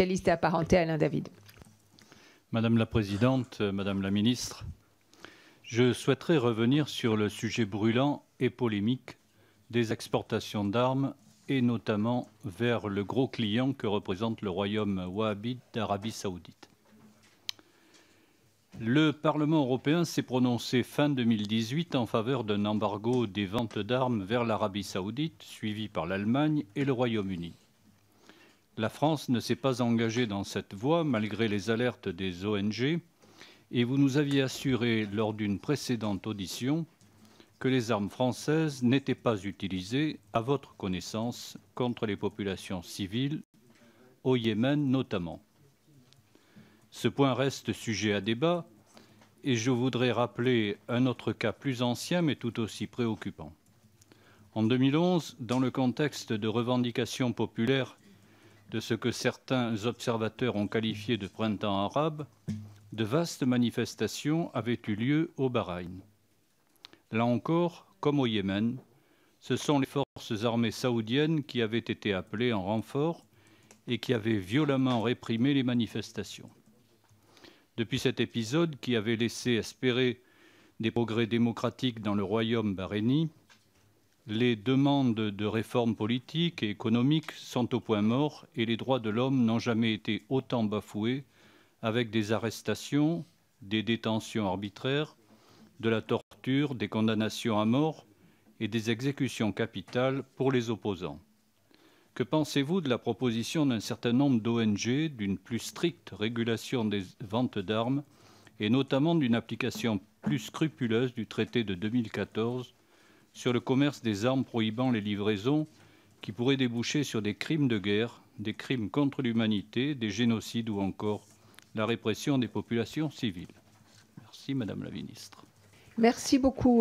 socialiste et apparenté, Alain David. Madame la Présidente, Madame la Ministre, je souhaiterais revenir sur le sujet brûlant et polémique des exportations d'armes et notamment vers le gros client que représente le royaume wahhabite d'Arabie saoudite. Le Parlement européen s'est prononcé fin 2018 en faveur d'un embargo des ventes d'armes vers l'Arabie saoudite, suivi par l'Allemagne et le Royaume-Uni. La France ne s'est pas engagée dans cette voie malgré les alertes des ONG et vous nous aviez assuré lors d'une précédente audition que les armes françaises n'étaient pas utilisées, à votre connaissance, contre les populations civiles, au Yémen notamment. Ce point reste sujet à débat et je voudrais rappeler un autre cas plus ancien mais tout aussi préoccupant. En 2011, dans le contexte de revendications populaires de ce que certains observateurs ont qualifié de printemps arabe, de vastes manifestations avaient eu lieu au Bahreïn. Là encore, comme au Yémen, ce sont les forces armées saoudiennes qui avaient été appelées en renfort et qui avaient violemment réprimé les manifestations. Depuis cet épisode qui avait laissé espérer des progrès démocratiques dans le royaume bahreïni, les demandes de réformes politiques et économiques sont au point mort et les droits de l'homme n'ont jamais été autant bafoués avec des arrestations, des détentions arbitraires, de la torture, des condamnations à mort et des exécutions capitales pour les opposants. Que pensez-vous de la proposition d'un certain nombre d'ONG d'une plus stricte régulation des ventes d'armes et notamment d'une application plus scrupuleuse du traité de 2014 sur le commerce des armes prohibant les livraisons qui pourraient déboucher sur des crimes de guerre, des crimes contre l'humanité, des génocides ou encore la répression des populations civiles? Merci Madame la Ministre. Merci beaucoup.